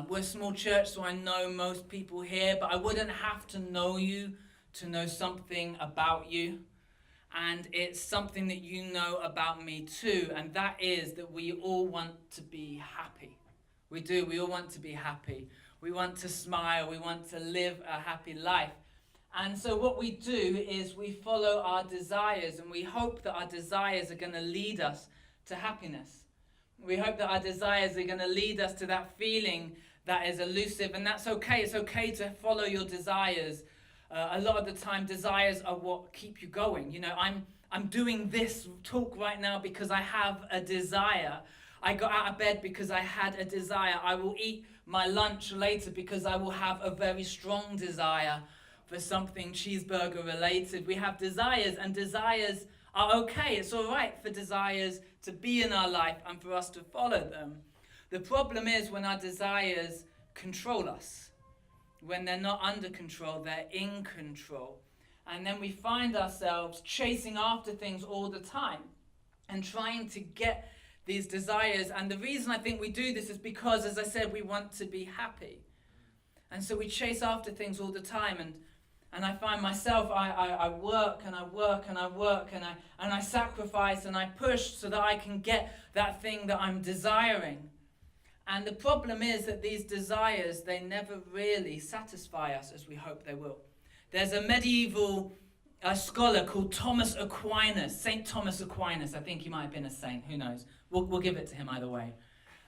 We're a small church, so I know most people here, but I wouldn't have to know you to know something about you. And it's something that you know about me too, and that is that we all want to be happy. We do, we all want to be happy. We want to smile, we want to live a happy life. And so what we do is we follow our desires, and we hope that our desires are going to lead us to happiness. We hope that our desires are going to lead us to that feeling that is elusive, and that's okay. It's okay to follow your desires. A lot of the time, desires are what keep you going. You know, I'm doing this talk right now because I have a desire. I got out of bed because I had a desire. I will eat my lunch later because I will have a very strong desire for something cheeseburger related. We have desires, and desires are okay. It's all right for desires to be in our life and for us to follow them. The problem is when our desires control us. When they're not under control, they're in control. And then we find ourselves chasing after things all the time and trying to get these desires. And the reason I think we do this is because, as I said, we want to be happy. And so we chase after things all the time. And I find myself, I work and I work and I work and I sacrifice and I push so that I can get that thing that I'm desiring. And the problem is that these desires, they never really satisfy us as we hope they will. There's a medieval scholar called Thomas Aquinas, St. Thomas Aquinas. I think he might have been a saint, who knows. We'll give it to him either way.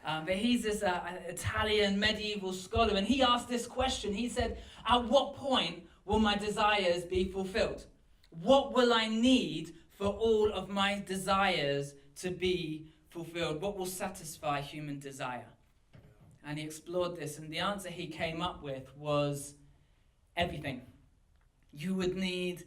But he's this Italian medieval scholar, and he asked this question. He said, at what point will my desires be fulfilled? What will I need for all of my desires to be fulfilled? What will satisfy human desire? And he explored this, and the answer he came up with was everything. You would need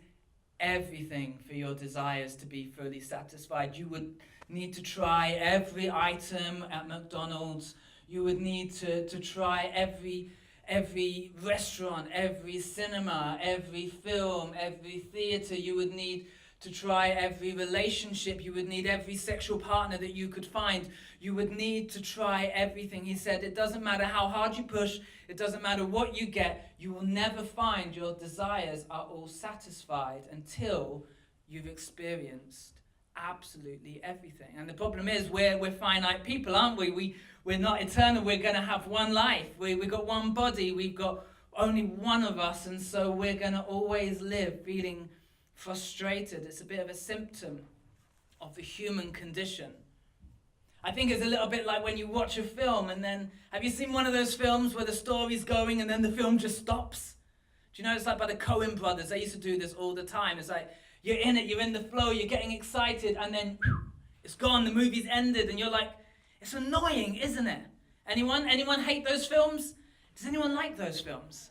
everything for your desires to be fully satisfied. You would need to try every item at McDonald's. You would need to try every restaurant, every cinema, every film, every theater. You would need to try every relationship. You would need every sexual partner that you could find. You would need to try everything. He said, it doesn't matter how hard you push, it doesn't matter what you get, you will never find your desires are all satisfied until you've experienced absolutely everything. And the problem is we're finite people, aren't we? We're not eternal. We're going to have one life. We've got one body. We've got only one of us, and so we're going to always live feeling frustrated. It's a bit of a symptom of the human condition. I think it's a little bit like when you watch a film and then, have you seen one of those films where the story's going and then the film just stops? Do you know, it's like by the Coen brothers. They used to do this all the time. It's like, you're in it, you're in the flow, you're getting excited, and then it's gone, the movie's ended, and you're like, it's annoying, isn't it? Anyone hate those films? Does anyone like those films?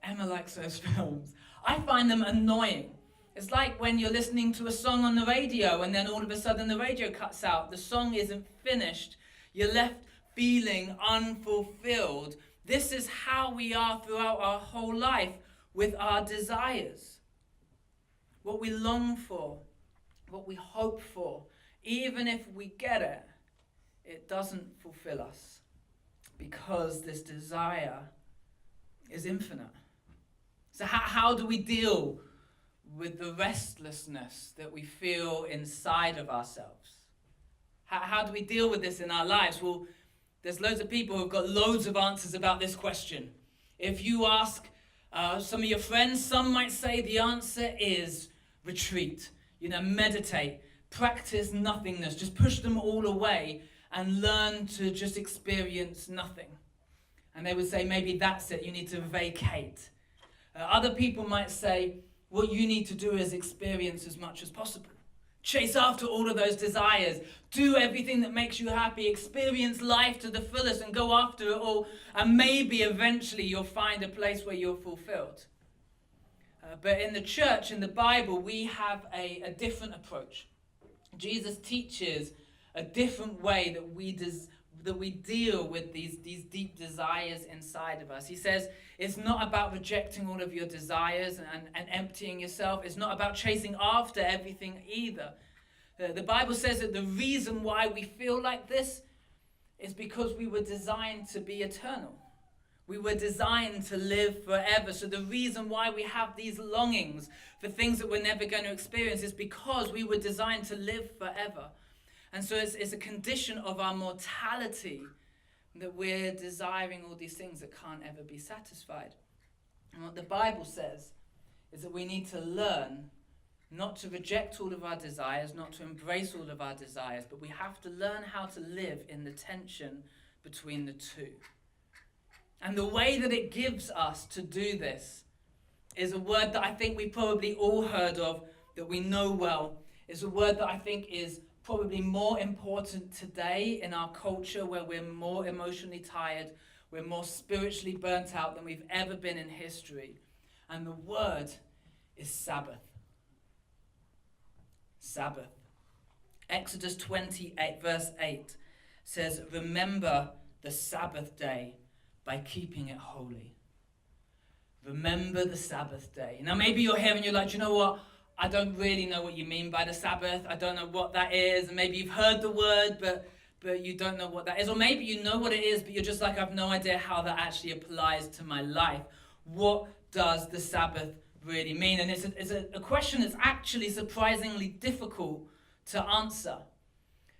Emma likes those films. I find them annoying. It's like when you're listening to a song on the radio and then all of a sudden the radio cuts out. The song isn't finished. You're left feeling unfulfilled. This is how we are throughout our whole life with our desires. What we long for, what we hope for, even if we get it, it doesn't fulfill us because this desire is infinite. So how do we deal with the restlessness that we feel inside of ourselves? How do we deal with this in our lives? Well, there's loads of people who've got loads of answers about this question. If you ask some of your friends, some might say the answer is retreat. Meditate, practice nothingness, just push them all away and learn to just experience nothing. And they would say, maybe that's it, you need to vacate. Other people might say, what you need to do is experience as much as possible. Chase after all of those desires. Do everything that makes you happy. Experience life to the fullest and go after it all. And maybe eventually you'll find a place where you're fulfilled. But in the church, in the Bible, we have a different approach. Jesus teaches a different way that we deal with these deep desires inside of us. He says it's not about rejecting all of your desires and emptying yourself. It's not about chasing after everything either. The Bible says that the reason why we feel like this is because we were designed to be eternal. We were designed to live forever. So the reason why we have these longings for things that we're never going to experience is because we were designed to live forever. And so it's a condition of our mortality that we're desiring all these things that can't ever be satisfied. And what the Bible says is that we need to learn not to reject all of our desires, not to embrace all of our desires, but we have to learn how to live in the tension between the two. And the way that it gives us to do this is a word that I think we probably all heard of, that we know well, is a word that I think is probably more important today in our culture where we're more emotionally tired, we're more spiritually burnt out than we've ever been in history. And the word is Sabbath. Sabbath. Exodus 28 verse 8 says, "Remember the Sabbath day by keeping it holy." Remember the Sabbath day. Now maybe you're here and you're like, you know what? I don't really know what you mean by the Sabbath. I don't know what that is. And maybe you've heard the word, but you don't know what that is. Or maybe you know what it is, but you're just like, I have no idea how that actually applies to my life. What does the Sabbath really mean? And it's a question that's actually surprisingly difficult to answer.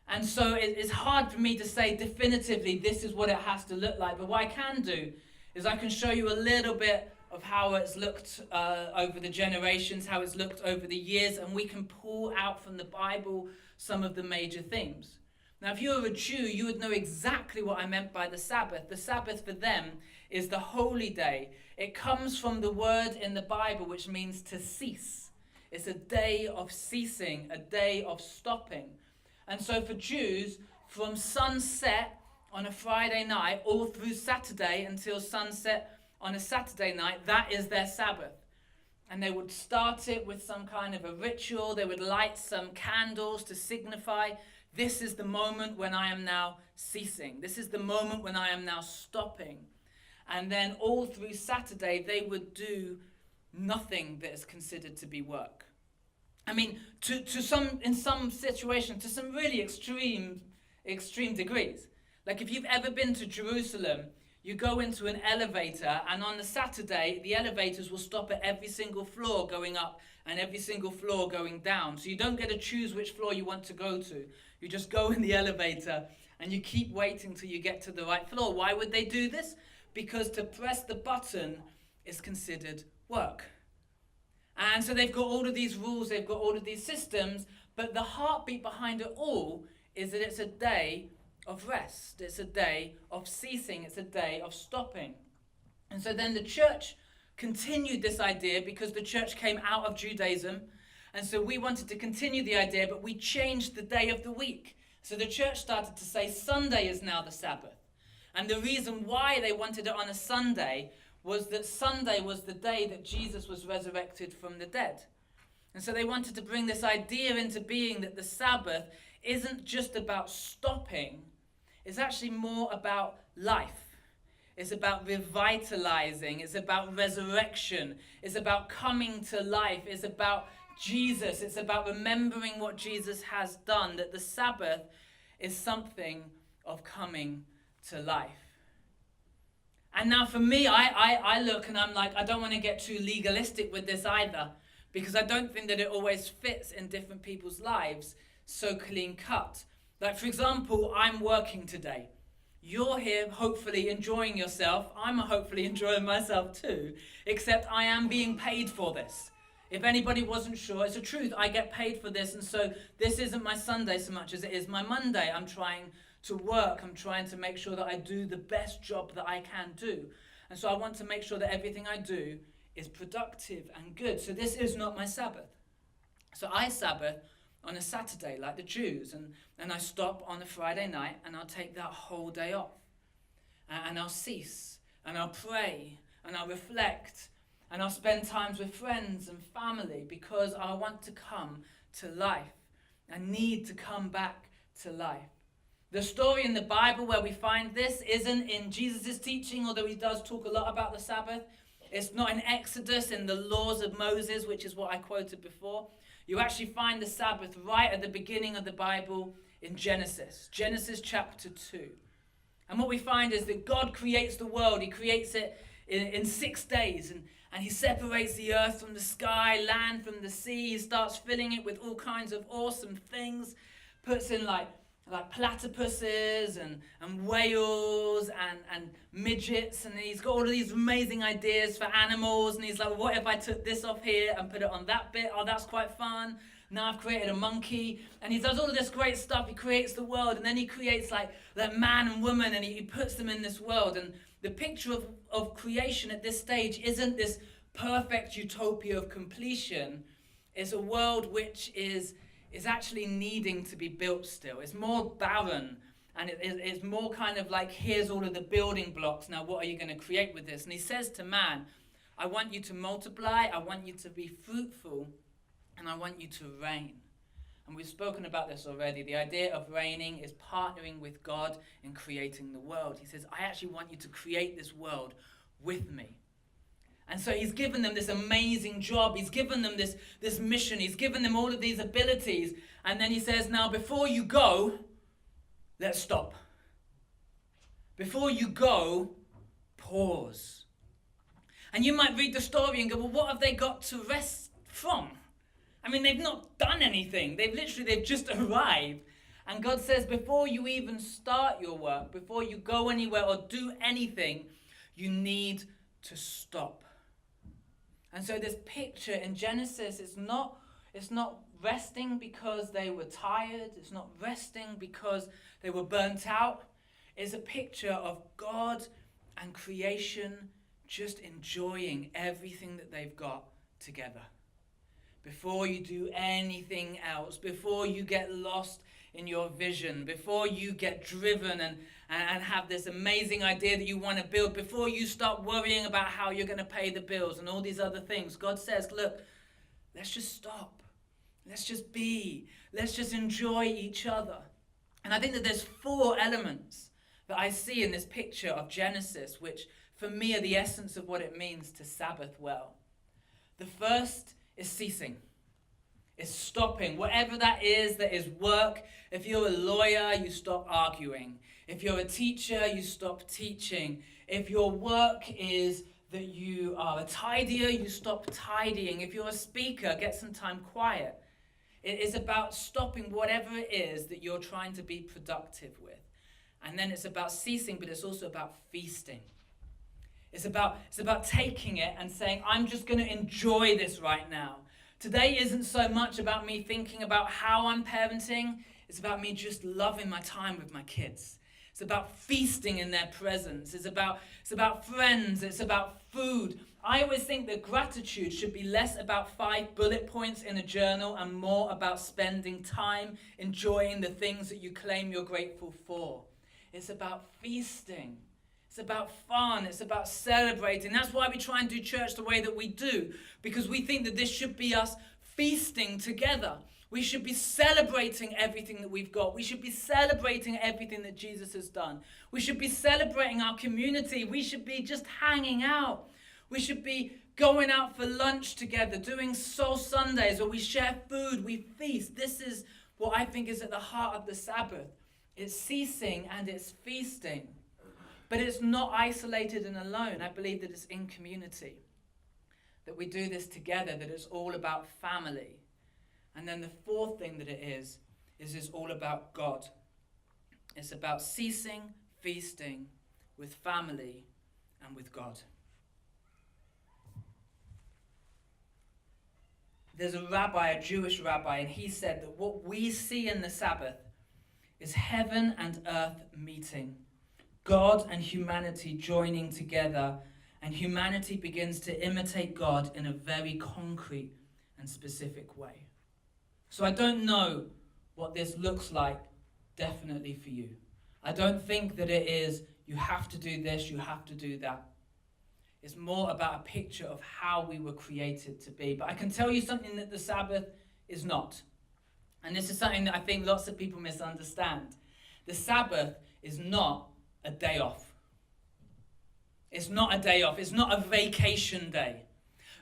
And so it's hard for me to say definitively this is what it has to look like. But what I can do is I can show you a little bit of how it's looked over the generations, how it's looked over the years, and we can pull out from the Bible some of the major themes. Now, if you were a Jew, you would know exactly what I meant by the Sabbath. The Sabbath for them is the holy day. It comes from the word in the Bible which means to cease. It's a day of ceasing, a day of stopping. And so for Jews, from sunset on a Friday night all through Saturday until sunset on a Saturday night, that is their Sabbath. And they would start it with some kind of a ritual. They would light some candles to signify, this is the moment when I am now ceasing. This is the moment when I am now stopping. And then all through Saturday, they would do nothing that is considered to be work. I mean, in some situations, to some really extreme degrees. Like if you've ever been to Jerusalem, you go into an elevator, and on the Saturday, the elevators will stop at every single floor going up and every single floor going down. So you don't get to choose which floor you want to go to. You just go in the elevator and you keep waiting till you get to the right floor. Why would they do this? Because to press the button is considered work. And so they've got all of these rules, they've got all of these systems, but the heartbeat behind it all is that it's a day of rest. It's a day of ceasing. It's a day of stopping. And so then the church continued this idea because the church came out of Judaism. And so we wanted to continue the idea, but we changed the day of the week. So the church started to say Sunday is now the Sabbath. And the reason why they wanted it on a Sunday was that Sunday was the day that Jesus was resurrected from the dead. And so they wanted to bring this idea into being that the Sabbath isn't just about stopping, it's actually more about life. It's about revitalizing, it's about resurrection, it's about coming to life, it's about Jesus, it's about remembering what Jesus has done, that the Sabbath is something of coming to life. And now for me, I look and I'm like, I don't want to get too legalistic with this either, because I don't think that it always fits in different people's lives so clean cut. Like for example, I'm working today. You're here hopefully enjoying yourself. I'm hopefully enjoying myself too, except I am being paid for this. If anybody wasn't sure, it's the truth. I get paid for this, and so this isn't my Sunday so much as it is my Monday. I'm trying to work. I'm trying to make sure that I do the best job that I can do. And so I want to make sure that everything I do is productive and good. So this is not my Sabbath. So I Sabbath on a Saturday like the Jews, and I stop on a Friday night and I'll take that whole day off. And I'll cease, and I'll pray, and I'll reflect, and I'll spend times with friends and family because I want to come to life. I need to come back to life. The story in the Bible where we find this isn't in Jesus' teaching, although he does talk a lot about the Sabbath. It's not in Exodus, in the laws of Moses, which is what I quoted before. You actually find the Sabbath right at the beginning of the Bible in Genesis chapter 2. And what we find is that God creates the world. He creates it in 6 days. And he separates the earth from the sky, land from the sea. He starts filling it with all kinds of awesome things. Puts in like platypuses and whales and midgets. And he's got all of these amazing ideas for animals. And he's like, what if I took this off here and put it on that bit? Oh, that's quite fun. Now I've created a monkey. And he does all of this great stuff. He creates the world. And then he creates like man and woman. And he puts them in this world. And the picture of creation at this stage isn't this perfect utopia of completion. It's a world which is actually needing to be built still. It's more barren, and it's more kind of like, here's all of the building blocks. Now what are you going to create with this? And he says to man, I want you to multiply, I want you to be fruitful, and I want you to reign. And we've spoken about this already. The idea of reigning is partnering with God in creating the world. He says, I actually want you to create this world with me. And so he's given them this amazing job. He's given them this mission. He's given them all of these abilities. And then he says, now before you go, let's stop. Before you go, pause. And you might read the story and go, well, what have they got to rest from? I mean, they've not done anything. They've just arrived. And God says, before you even start your work, before you go anywhere or do anything, you need to stop. And so this picture in Genesis is not resting because they were tired. It's not resting because they were burnt out. It's a picture of God and creation just enjoying everything that they've got together. Before you do anything else, before you get lost in your vision, before you get driven and have this amazing idea that you want to build, before you start worrying about how you're going to pay the bills and all these other things, God says, look, let's just stop. Let's just be. Let's just enjoy each other. And I think that there's 4 elements that I see in this picture of Genesis, which for me are the essence of what it means to Sabbath well. The first is ceasing. It's stopping. Whatever that is work. If you're a lawyer, you stop arguing. If you're a teacher, you stop teaching. If your work is that you are a tidier, you stop tidying. If you're a speaker, get some time quiet. It is about stopping whatever it is that you're trying to be productive with. And then it's about ceasing, but it's also about feasting. It's about taking it and saying, I'm just going to enjoy this right now. Today isn't so much about me thinking about how I'm parenting. It's about me just loving my time with my kids. It's about feasting in their presence. It's about friends. It's about food. I always think that gratitude should be less about 5 bullet points in a journal and more about spending time enjoying the things that you claim you're grateful for. It's about feasting. It's about fun. It's about celebrating. That's why we try and do church the way that we do, because we think that this should be us feasting together. We should be celebrating everything that we've got. We should be celebrating everything that Jesus has done. We should be celebrating our community. We should be just hanging out. We should be going out for lunch together, doing Soul Sundays where we share food, we feast. This is what I think is at the heart of the Sabbath. It's ceasing and it's feasting. But it's not isolated and alone. I believe that it's in community, that we do this together, that it's all about family. And then the 4th thing that it is it's all about God. It's about ceasing, feasting with family and with God. There's a Jewish rabbi, and he said that what we see in the Sabbath is heaven and earth meeting. God and humanity joining together, and humanity begins to imitate God in a very concrete and specific way. So I don't know what this looks like definitely for you. I don't think that it is, you have to do this, you have to do that. It's more about a picture of how we were created to be. But I can tell you something that the Sabbath is not. And this is something that I think lots of people misunderstand. The Sabbath is not a day off. It's not a day off. It's not a vacation day.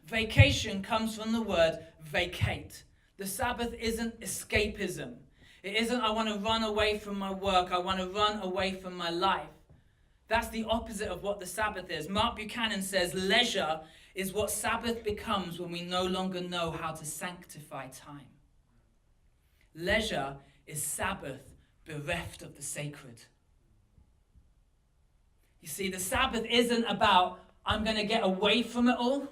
Vacation comes from the word vacate. The Sabbath isn't escapism. It isn't, I want to run away from my work. I want to run away from my life. That's the opposite of what the Sabbath is. Mark Buchanan says leisure is what Sabbath becomes when we no longer know how to sanctify time. Leisure is Sabbath bereft of the sacred. You see, the Sabbath isn't about, I'm going to get away from it all.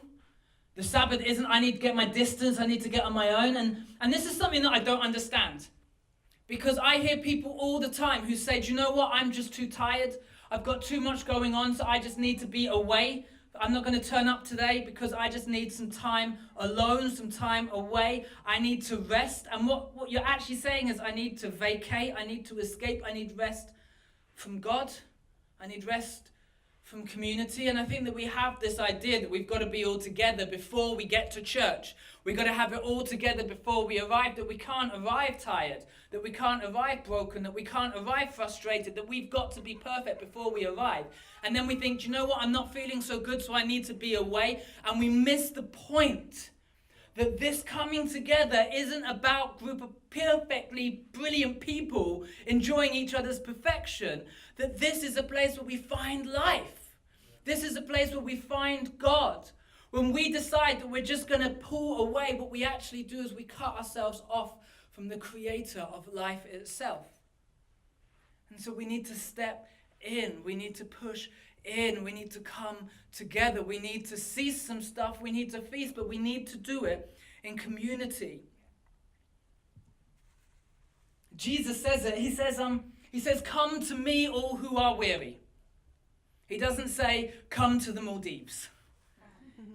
The Sabbath isn't, I need to get my distance, I need to get on my own. And this is something that I don't understand. Because I hear people all the time who say, do you know what, I'm just too tired. I've got too much going on, so I just need to be away. I'm not going to turn up today because I just need some time alone, some time away. I need to rest. And what you're actually saying is I need to vacate, I need to escape, I need rest from God. I need rest from community. And I think that we have this idea that we've got to be all together before we get to church. We've got to have it all together before we arrive, that we can't arrive tired, that we can't arrive broken, that we can't arrive frustrated, that we've got to be perfect before we arrive. And then we think, do you know what, I'm not feeling so good, so I need to be away. And we miss the point that this coming together isn't about a group of perfectly brilliant people enjoying each other's perfection, that this is a place where we find life. This is a place where we find God. When we decide that we're just going to pull away, what we actually do is we cut ourselves off from the creator of life itself. And so we need to step in. We need to push in. We need to come together. We need to cease some stuff. We need to feast, but we need to do it in community. Jesus says it. He says, come to me, all who are weary. He doesn't say, come to the Maldives.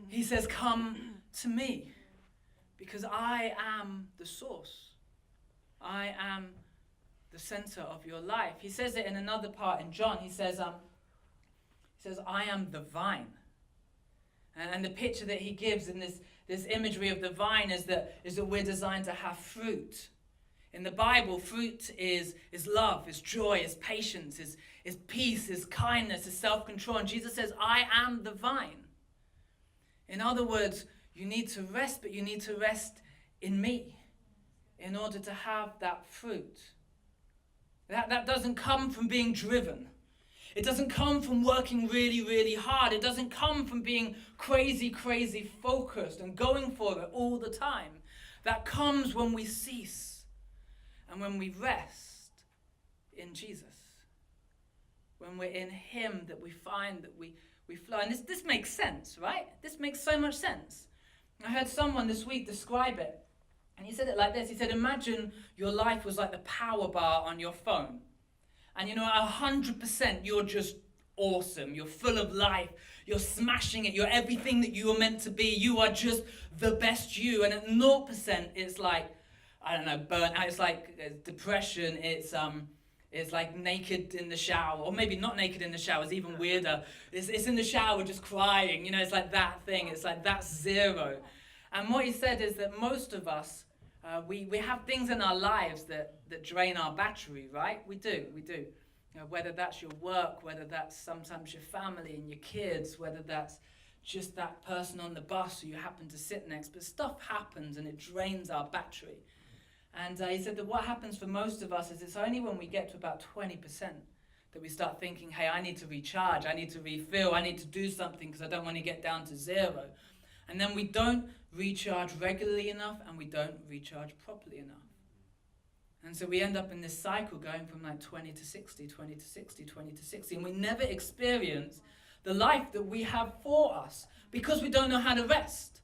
He says, come to me, because I am the source. I am the center of your life. He says it in another part in John. He says, I am the vine. And the picture that he gives in this imagery of the vine is that we're designed to have fruit. In the Bible, fruit is love, is joy, is patience, is peace, is kindness, is self-control. And Jesus says, I am the vine. In other words, you need to rest, but you need to rest in me in order to have that fruit. That doesn't come from being driven. It doesn't come from working really, really hard. It doesn't come from being crazy, crazy focused and going for it all the time. That comes when we cease and when we rest in Jesus. When we're in him, that we find that we flow. And this makes sense, right? This makes so much sense. I heard someone this week describe it. And he said it like this. He said, imagine your life was like the power bar on your phone. And 100% you're just awesome. You're full of life. You're smashing it. You're everything that you were meant to be. You are just the best you. And at 0%, it's like, I don't know, burnt out. It's like depression. It's like naked in the shower. Or maybe not naked in the shower. It's even weirder. It's in the shower just crying. It's like that thing. It's like that's zero. And what he said is that most of us, we have things in our lives that drain our battery, right? We do. Whether that's your work, whether that's sometimes your family and your kids, whether that's just that person on the bus who you happen to sit next. But stuff happens and it drains our battery. And he said that what happens for most of us is it's only when we get to about 20% that we start thinking, hey, I need to recharge, I need to refill, I need to do something because I don't want to get down to zero. And then we don't recharge regularly enough and we don't recharge properly enough. And so we end up in this cycle going from like 20 to 60, 20 to 60, 20 to 60. And we never experience the life that we have for us because we don't know how to rest.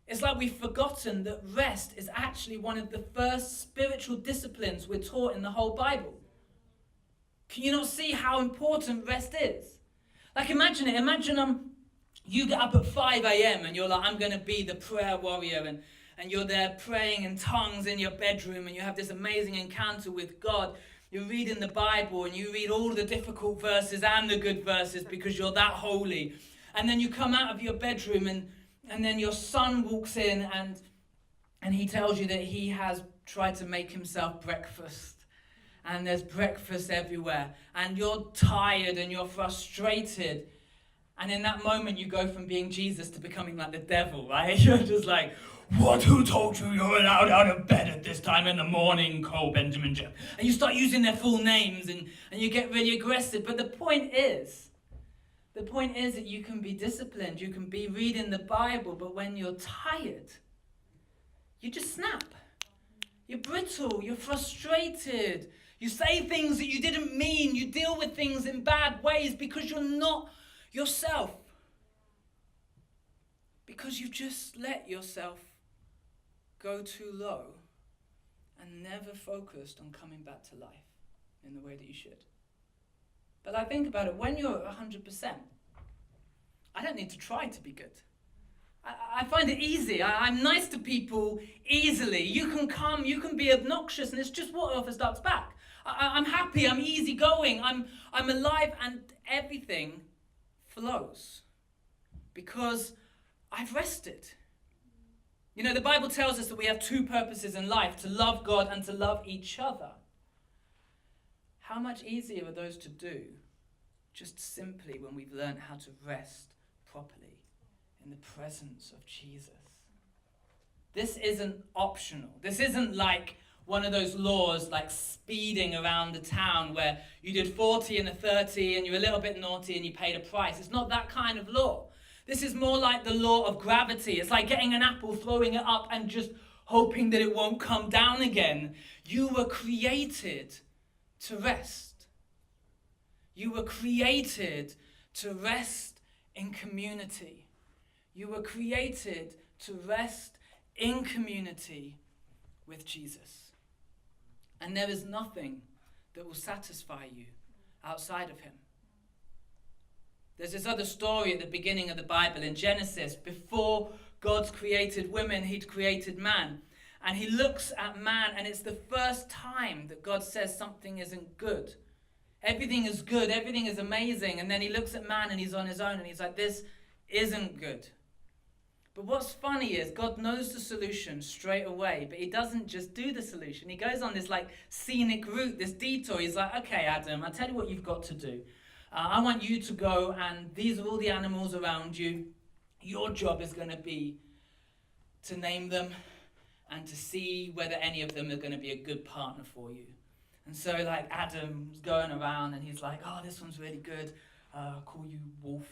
It's like we've forgotten that rest is actually one of the first spiritual disciplines we're taught in the whole Bible. Can you not see how important rest is? Like imagine it. Imagine you get up at 5 a.m. and you're like, I'm going to be the prayer warrior. And you're there praying in tongues in your bedroom and you have this amazing encounter with God. You're reading the Bible and you read all the difficult verses and the good verses because you're that holy. And then you come out of your bedroom and then your son walks in and he tells you that he has tried to make himself breakfast. And there's breakfast everywhere. And you're tired and you're frustrated. And in that moment, you go from being Jesus to becoming like the devil, right? You're just like, what, who told you you're allowed out of bed at this time in the morning, Cole Benjamin Jeff? And you start using their full names and you get really aggressive. But the point is that you can be disciplined, you can be reading the Bible, but when you're tired, you just snap. You're brittle, you're frustrated. You say things that you didn't mean. You deal with things in bad ways because you're not yourself. Because you've just let yourself go too low and never focused on coming back to life in the way that you should. But I think about it, when you're 100%, I don't need to try to be good. I find it easy. I'm nice to people easily. You can come, you can be obnoxious, and it's just water off a duck's back. I'm happy, I'm easygoing, I'm alive, and everything flows because I've rested. You know, the Bible tells us that we have two purposes in life, to love God and to love each other. How much easier are those to do just simply when we've learned how to rest properly in the presence of Jesus? This isn't optional. This isn't like one of those laws like speeding around the town where you did 40 and a 30 and you're a little bit naughty and you paid a price. It's not that kind of law. This is more like the law of gravity. It's like getting an apple, throwing it up and just hoping that it won't come down again. You were created to rest. You were created to rest in community. You were created to rest in community with Jesus. And there is nothing that will satisfy you outside of him. There's this other story at the beginning of the Bible in Genesis. Before God's created women, he'd created man. And he looks at man, and it's the first time that God says something isn't good. Everything is good, everything is amazing. And then he looks at man and he's on his own and he's like, this isn't good. But what's funny is God knows the solution straight away, but he doesn't just do the solution. He goes on this like scenic route, this detour. He's like, okay, Adam, I'll tell you what you've got to do. I want you to go, and these are all the animals around you. Your job is going to be to name them and to see whether any of them are going to be a good partner for you. And so like Adam's going around and he's like, oh, this one's really good. I'll call you Wolf.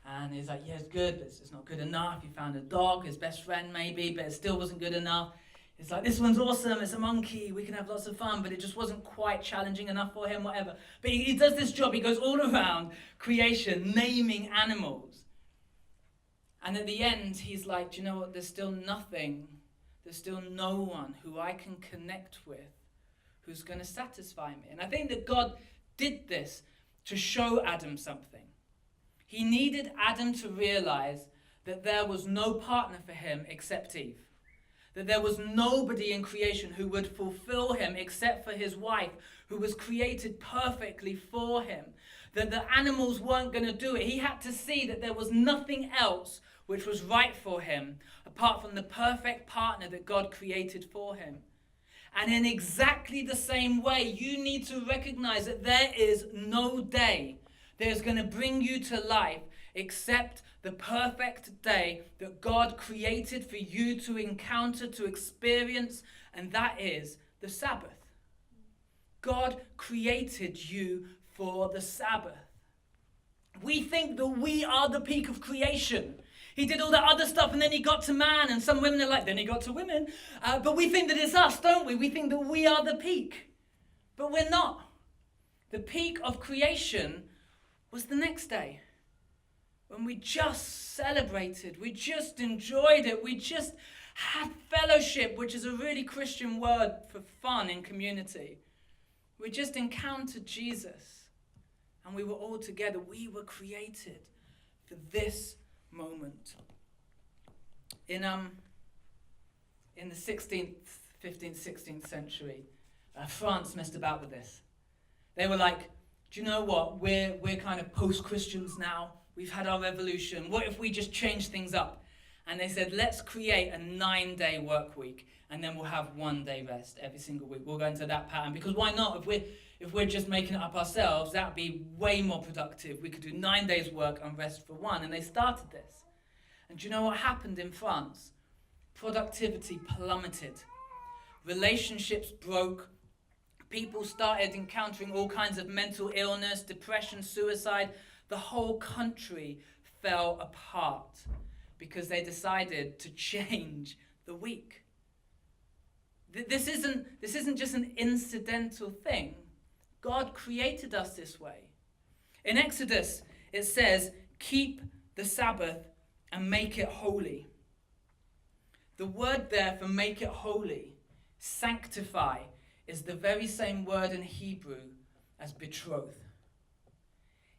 And he's like, yeah, it's good, but it's not good enough. He found a dog, his best friend maybe, but it still wasn't good enough. It's like, this one's awesome, it's a monkey, we can have lots of fun, but it just wasn't quite challenging enough for him, whatever. But he does this job, he goes all around creation, naming animals. And at the end, he's like, do you know what, there's still nothing, there's still no one who I can connect with who's going to satisfy me. And I think that God did this to show Adam something. He needed Adam to realize that there was no partner for him except Eve. That there was nobody in creation who would fulfill him except for his wife, who was created perfectly for him. That the animals weren't going to do it. He had to see that there was nothing else which was right for him apart from the perfect partner that God created for him. And in exactly the same way, you need to recognize that there is no day that is going to bring you to life except the perfect day that God created for you to encounter, to experience, and that is the Sabbath. God created you for the Sabbath. We think that we are the peak of creation. He did all that other stuff and then he got to man, and some women are like, then he got to women. But we think that it's us, don't we? We think that we are the peak. But we're not. The peak of creation was the next day, when we just celebrated, we just enjoyed it, we just had fellowship, which is a really Christian word for fun in community. We just encountered Jesus, and we were all together. We were created for this moment. In the 16th, 15th, 16th century, France messed about with this. They were like, do you know what? We're kind of post-Christians now. We've had our revolution. What if we just change things up? And they said, let's create a 9-day work week, and then we'll have 1 day rest every single week. We'll go into that pattern, because why not? If if we're just making it up ourselves, that would be way more productive. We could do 9 days work and rest for one. And they started this. And do you know what happened in France? Productivity plummeted. Relationships broke. People started encountering all kinds of mental illness, depression, suicide. The whole country fell apart because they decided to change the week. This isn't just an incidental thing. God created us this way. In Exodus, it says, keep the Sabbath and make it holy. The word there for make it holy, sanctify, is the very same word in Hebrew as betroth.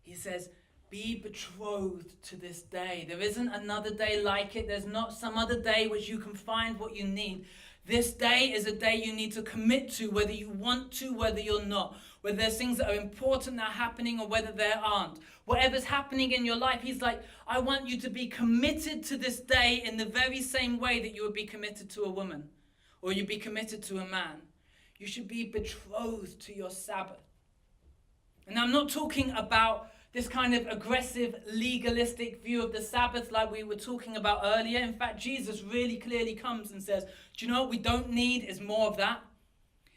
He says, be betrothed to this day. There isn't another day like it. There's not some other day which you can find what you need. This day is a day you need to commit to, whether you want to, whether you're not. Whether there's things that are important that are happening or whether there aren't. Whatever's happening in your life, he's like, I want you to be committed to this day in the very same way that you would be committed to a woman or you'd be committed to a man. You should be betrothed to your Sabbath. And I'm not talking about this kind of aggressive, legalistic view of the Sabbath like we were talking about earlier. In fact, Jesus really clearly comes and says, do you know what we don't need is more of that?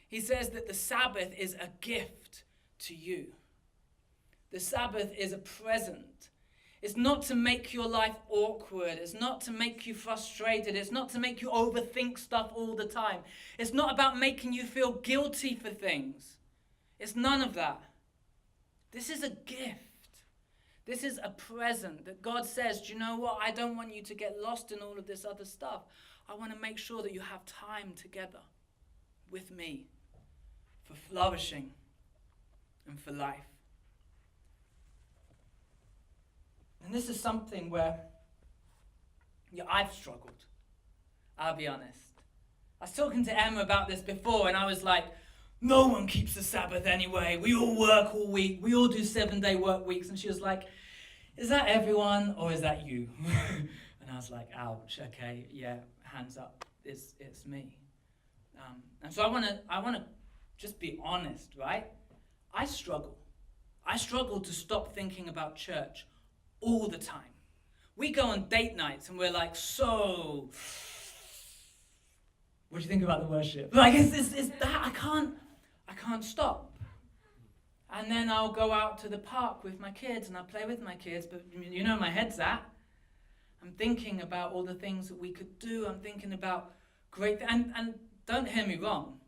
He says that the Sabbath is a gift to you. The Sabbath is a present. It's not to make your life awkward. It's not to make you frustrated. It's not to make you overthink stuff all the time. It's not about making you feel guilty for things. It's none of that. This is a gift. This is a present that God says, do you know what? I don't want you to get lost in all of this other stuff. I want to make sure that you have time together with me for flourishing and for life. And this is something where I've struggled. I'll be honest. I was talking to Emma about this before and I was like, no one keeps the Sabbath anyway. We all work all week. We all do 7-day work weeks. And she was like, is that everyone or is that you? And I was like, ouch, okay, yeah, hands up. It's me. And so I want to just be honest, right? I struggle. I struggle to stop thinking about church all the time. We go on date nights and we're like, so, what do you think about the worship? Like, it's that, I can't stop. And then I'll go out to the park with my kids and I'll play with my kids, but you know my head's at. I'm thinking about all the things that we could do. I'm thinking about great, and don't hear me wrong.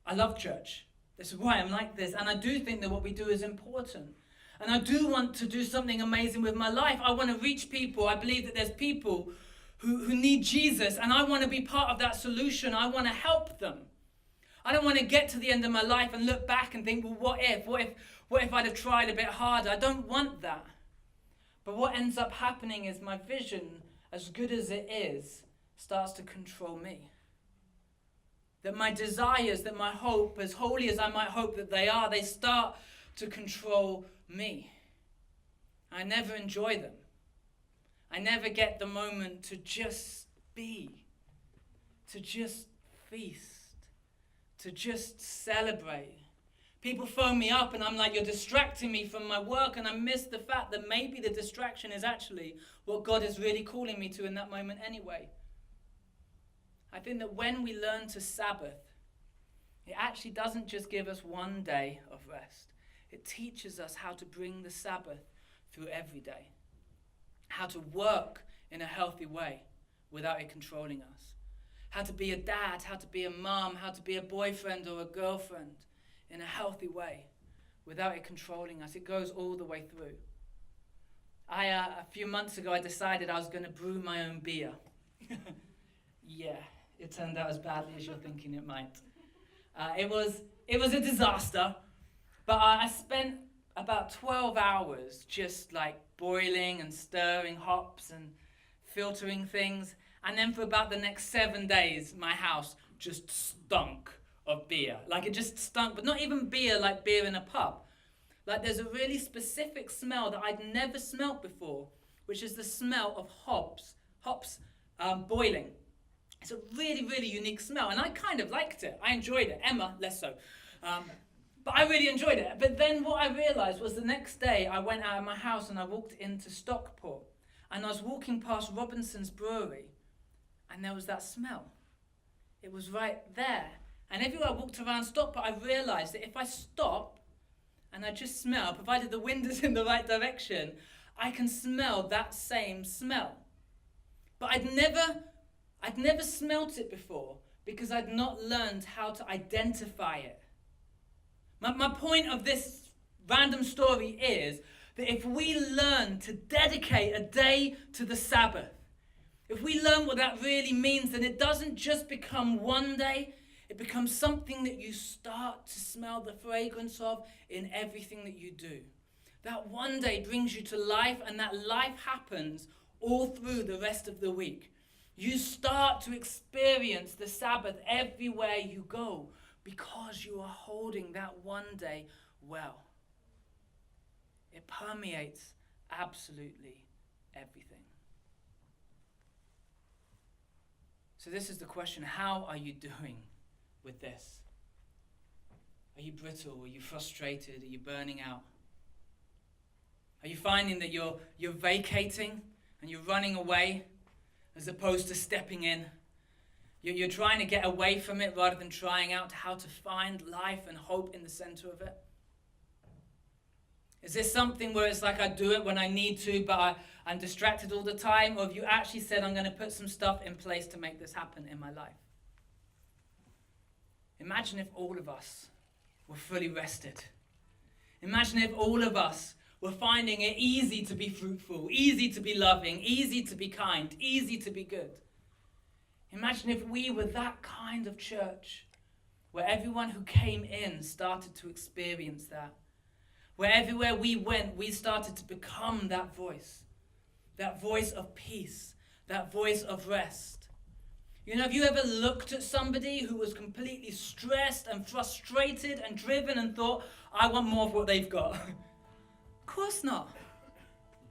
I love church. This is why I'm like this. And I do think that what we do is important. And I do want to do something amazing with my life. I want to reach people. I believe that there's people who need Jesus, and I want to be part of that solution. I want to help them. I don't want to get to the end of my life and look back and think, well, what if I'd have tried a bit harder? I don't want that. But what ends up happening is my vision, as good as it is, starts to control me. That my desires, that my hope, as holy as I might hope that they are, they start to control me. I never enjoy them. I never get the moment to just be, to just feast, to just celebrate. People phone me up and I'm like, you're distracting me from my work, and I miss the fact that maybe the distraction is actually what God is really calling me to in that moment anyway. I think that when we learn to Sabbath, it actually doesn't just give us one day of rest. It teaches us how to bring the Sabbath through every day. How to work in a healthy way without it controlling us. How to be a dad, how to be a mom, how to be a boyfriend or a girlfriend in a healthy way without it controlling us. It goes all the way through. A few months ago, I decided I was going to brew my own beer. Yeah, it turned out as badly as you're thinking it might. It was a disaster, but I spent about 12 hours just like boiling and stirring hops and filtering things. And then for about the next 7 days, my house just stunk of beer. Like it just stunk, but not even beer like beer in a pub. Like there's a really specific smell that I'd never smelt before, which is the smell of hops boiling. It's a really, really unique smell, and I kind of liked it. I enjoyed it. Emma, less so. But I really enjoyed it. But then what I realised was the next day I went out of my house and I walked into Stockport. And I was walking past Robinson's Brewery. And there was that smell. It was right there. And everywhere I walked around Stockport, I realised that if I stop and I just smell, provided the wind is in the right direction, I can smell that same smell. But I'd never smelt it before because I'd not learned how to identify it. My point of this random story is that if we learn to dedicate a day to the Sabbath, if we learn what that really means, then it doesn't just become one day, it becomes something that you start to smell the fragrance of in everything that you do. That one day brings you to life, and that life happens all through the rest of the week. You start to experience the Sabbath everywhere you go because you are holding that one day well. It permeates absolutely everything. So this is the question: how are you doing with this? Are you brittle? Are you frustrated? Are you burning out? Are you finding that you're vacating and you're running away as opposed to stepping in? You're trying to get away from it rather than trying out how to find life and hope in the center of it? Is this something where it's like I do it when I need to, but I'm distracted all the time? Or have you actually said, I'm going to put some stuff in place to make this happen in my life? Imagine if all of us were fully rested. Imagine if all of us were finding it easy to be fruitful, easy to be loving, easy to be kind, easy to be good. Imagine if we were that kind of church where everyone who came in started to experience that. Where everywhere we went, we started to become that voice of peace, that voice of rest. You know, have you ever looked at somebody who was completely stressed and frustrated and driven and thought, I want more of what they've got? Of course not.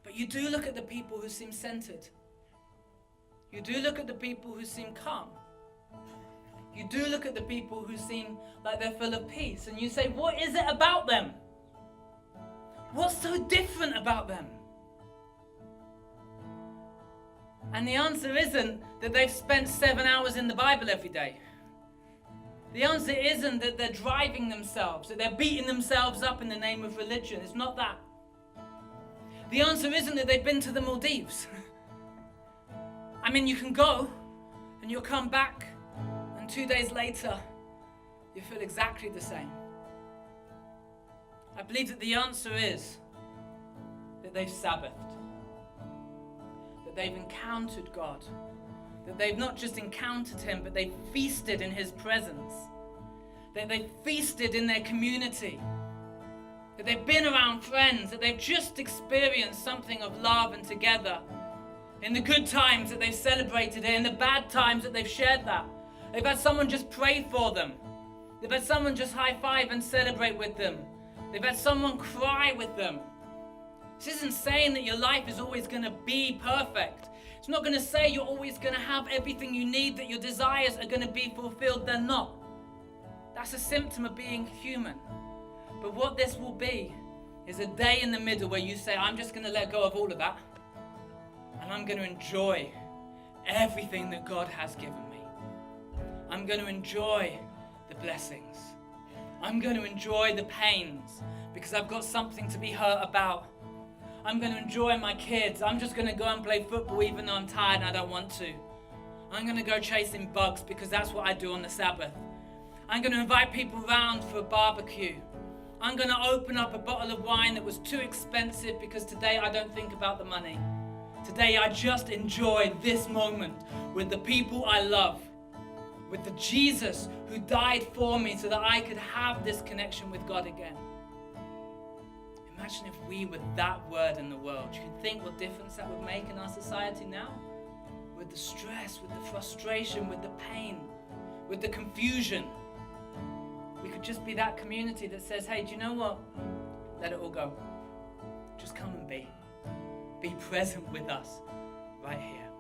But you do look at the people who seem centered. You do look at the people who seem calm. You do look at the people who seem like they're full of peace. And you say, what is it about them? What's so different about them? And the answer isn't that they've spent 7 hours in the Bible every day. The answer isn't that they're driving themselves, that they're beating themselves up in the name of religion. It's not that. The answer isn't that they've been to the Maldives. I mean, you can go and you'll come back and 2 days later, you feel exactly the same. I believe that the answer is that they've Sabbathed, that they've encountered God, that they've not just encountered Him, but they've feasted in His presence, that they've feasted in their community, that they've been around friends, that they've just experienced something of love and together. In the good times that they've celebrated it, in the bad times that they've shared that. They've had someone just pray for them. They've had someone just high five and celebrate with them. They've had someone cry with them. This isn't saying that your life is always going to be perfect. It's not going to say you're always going to have everything you need, that your desires are going to be fulfilled. They're not. That's a symptom of being human. But what this will be is a day in the middle where you say, I'm just going to let go of all of that. And I'm going to enjoy everything that God has given me. I'm going to enjoy the blessings. I'm going to enjoy the pains because I've got something to be hurt about. I'm going to enjoy my kids. I'm just going to go and play football even though I'm tired and I don't want to. I'm going to go chasing bugs because that's what I do on the Sabbath. I'm going to invite people around for a barbecue. I'm going to open up a bottle of wine that was too expensive because today I don't think about the money. Today I just enjoy this moment with the people I love, with the Jesus who died for me so that I could have this connection with God again. Imagine if we were that word in the world. You can think what difference that would make in our society now? With the stress, with the frustration, with the pain, with the confusion. We could just be that community that says, hey, do you know what? Let it all go. Just come and be. Be present with us right here.